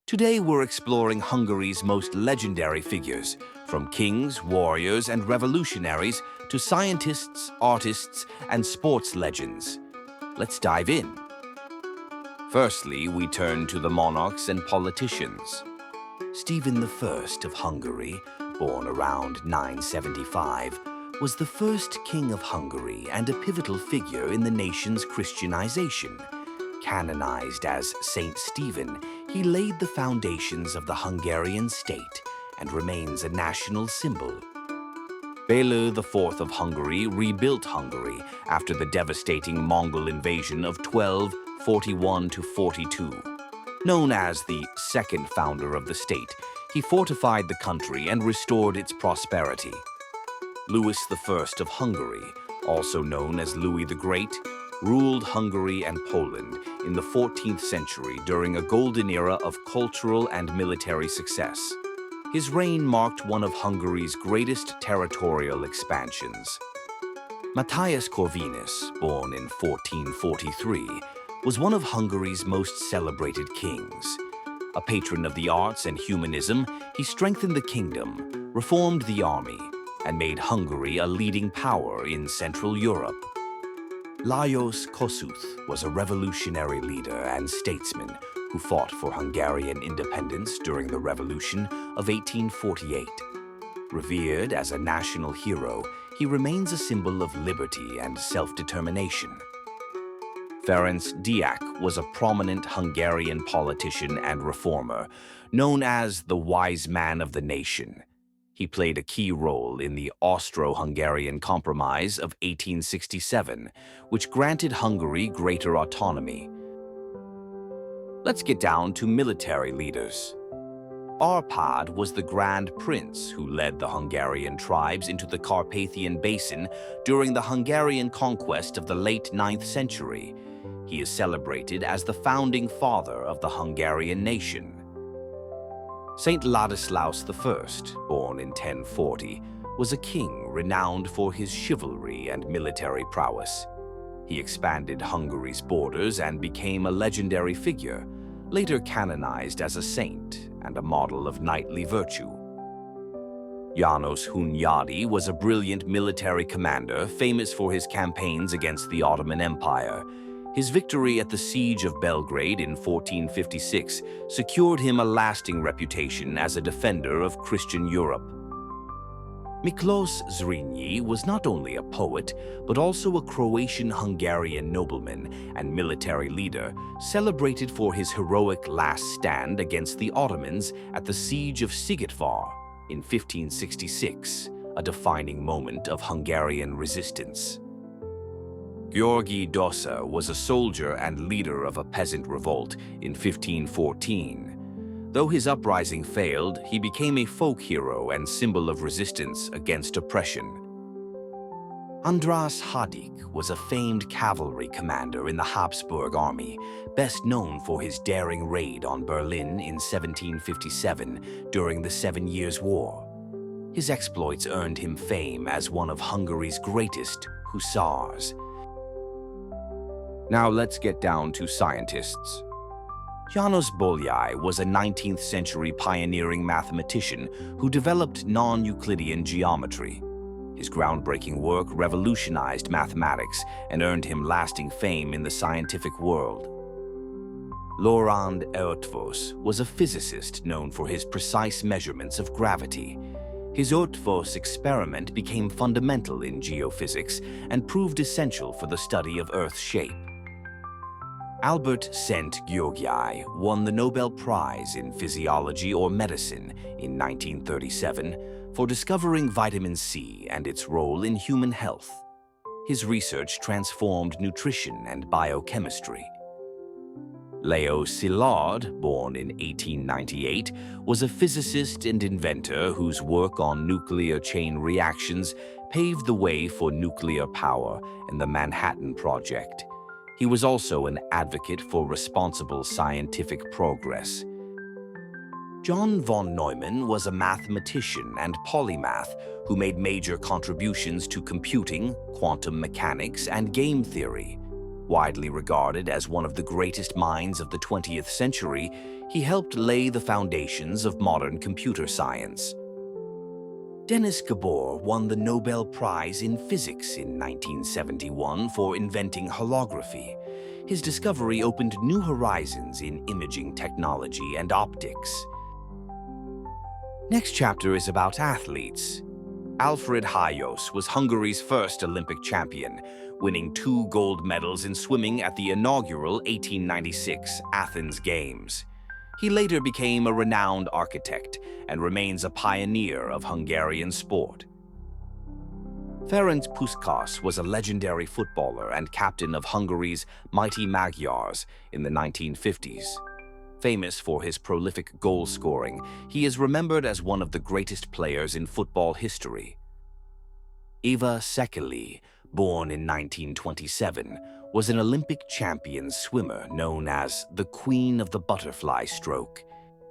Today we're exploring Hungary's most legendary figures, from kings, warriors, and revolutionaries to scientists, artists, and sports legends. Let's dive in. Firstly, we turn to the monarchs and politicians. Stephen I of Hungary, born around 975, was the first king of Hungary and a pivotal figure in the nation's Christianization. Canonized as Saint Stephen, he laid the foundations of the Hungarian state and remains a national symbol. Bela IV of Hungary rebuilt Hungary after the devastating Mongol invasion of 1241–42. Known as the second founder of the state, he fortified the country and restored its prosperity. Louis I of Hungary, also known as Louis the Great, ruled Hungary and Poland in the 14th century during a golden era of cultural and military success. His reign marked one of Hungary's greatest territorial expansions. Matthias Corvinus, born in 1443, was one of Hungary's most celebrated kings. A patron of the arts and humanism, he strengthened the kingdom, reformed the army, and made Hungary a leading power in Central Europe. Lajos Kossuth was a revolutionary leader and statesman who fought for Hungarian independence during the Revolution of 1848. Revered as a national hero, he remains a symbol of liberty and self-determination. Ferenc Diak was a prominent Hungarian politician and reformer, known as the Wise Man of the Nation. He played a key role in the Austro-Hungarian Compromise of 1867, which granted Hungary greater autonomy. Let's get down to military leaders. Arpad was the Grand Prince who led the Hungarian tribes into the Carpathian Basin during the Hungarian conquest of the late 9th century. He is celebrated as the founding father of the Hungarian nation. Saint Ladislaus I, born in 1040, was a king renowned for his chivalry and military prowess. He expanded Hungary's borders and became a legendary figure, later canonized as a saint and a model of knightly virtue. János Hunyadi was a brilliant military commander famous for his campaigns against the Ottoman Empire. His victory at the Siege of Belgrade in 1456 secured him a lasting reputation as a defender of Christian Europe. Miklos Zrinyi was not only a poet, but also a Croatian-Hungarian nobleman and military leader, celebrated for his heroic last stand against the Ottomans at the Siege of Szigetvar in 1566, a defining moment of Hungarian resistance. György Dosa was a soldier and leader of a peasant revolt in 1514. Though his uprising failed, he became a folk hero and symbol of resistance against oppression. András Hadik was a famed cavalry commander in the Habsburg army, best known for his daring raid on Berlin in 1757 during the 7 Years' War. His exploits earned him fame as one of Hungary's greatest hussars. Now let's get down to scientists. János Bolyai was a 19th century pioneering mathematician who developed non-Euclidean geometry. His groundbreaking work revolutionized mathematics and earned him lasting fame in the scientific world. Laurent Eötvös was a physicist known for his precise measurements of gravity. His Eötvös experiment became fundamental in geophysics and proved essential for the study of Earth's shape. Albert Szent-Györgyi won the Nobel Prize in Physiology or Medicine in 1937 for discovering vitamin C and its role in human health. His research transformed nutrition and biochemistry. Leo Szilard, born in 1898, was a physicist and inventor whose work on nuclear chain reactions paved the way for nuclear power and the Manhattan Project. He was also an advocate for responsible scientific progress. John von Neumann was a mathematician and polymath who made major contributions to computing, quantum mechanics, and game theory. Widely regarded as one of the greatest minds of the 20th century, he helped lay the foundations of modern computer science. Denis Gabor won the Nobel Prize in Physics in 1971 for inventing holography. His discovery opened new horizons in imaging technology and optics. Next chapter is about athletes. Alfred Hájos was Hungary's first Olympic champion, winning 2 gold medals in swimming at the inaugural 1896 Athens Games. He later became a renowned architect and remains a pioneer of Hungarian sport. Ferenc Puskás was a legendary footballer and captain of Hungary's mighty Magyars in the 1950s. Famous for his prolific goal scoring, he is remembered as one of the greatest players in football history. Eva Szekely, born in 1927, was an Olympic champion swimmer known as the Queen of the Butterfly Stroke.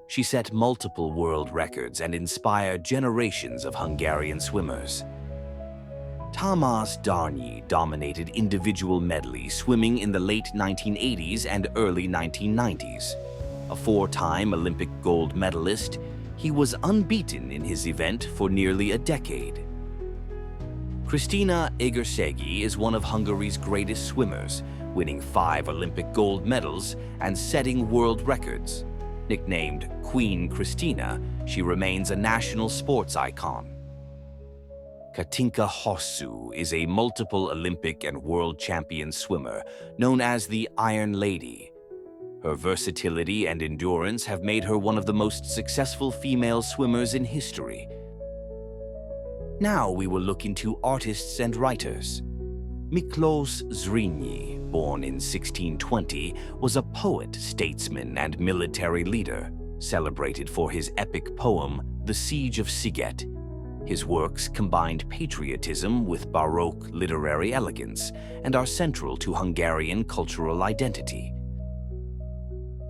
She set multiple world records and inspired generations of Hungarian swimmers. Tamás Darnyi dominated individual medley swimming in the late 1980s and early 1990s. A 4-time Olympic gold medalist, he was unbeaten in his event for nearly a decade. Kristina Egerszegi is one of Hungary's greatest swimmers, winning 5 Olympic gold medals and setting world records. Nicknamed Queen Kristina, she remains a national sports icon. Katinka Hosszú is a multiple Olympic and world champion swimmer known as the Iron Lady. Her versatility and endurance have made her one of the most successful female swimmers in history. Now we will look into artists and writers. Miklós Zrínyi, born in 1620, was a poet, statesman, and military leader, celebrated for his epic poem, The Siege of Sziget. His works combined patriotism with Baroque literary elegance and are central to Hungarian cultural identity.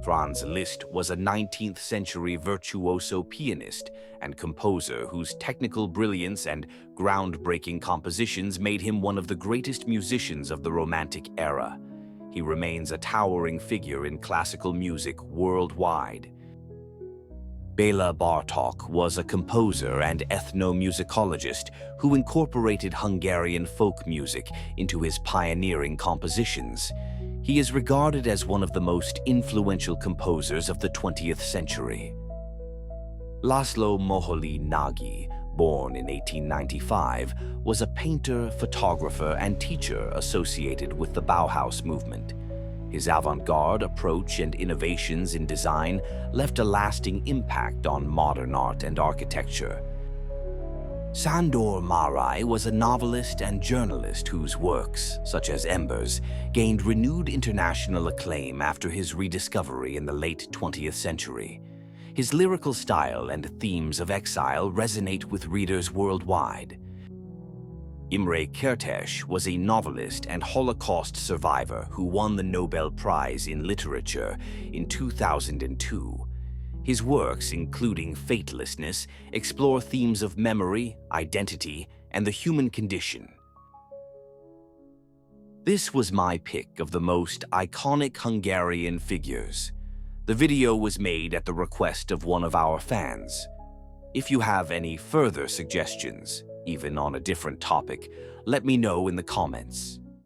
Franz Liszt was a 19th-century virtuoso pianist and composer whose technical brilliance and groundbreaking compositions made him one of the greatest musicians of the Romantic era. He remains a towering figure in classical music worldwide. Béla Bartók was a composer and ethnomusicologist who incorporated Hungarian folk music into his pioneering compositions. He is regarded as one of the most influential composers of the 20th century. László Moholy Nagy, born in 1895, was a painter, photographer, and teacher associated with the Bauhaus movement. His avant-garde approach and innovations in design left a lasting impact on modern art and architecture. Sándor Márai was a novelist and journalist whose works, such as Embers, gained renewed international acclaim after his rediscovery in the late 20th century. His lyrical style and themes of exile resonate with readers worldwide. Imre Kertész was a novelist and Holocaust survivor who won the Nobel Prize in Literature in 2002. His works, including Fatelessness, explore themes of memory, identity, and the human condition. This was my pick of the most iconic Hungarian figures. The video was made at the request of one of our fans. If you have any further suggestions, even on a different topic, let me know in the comments.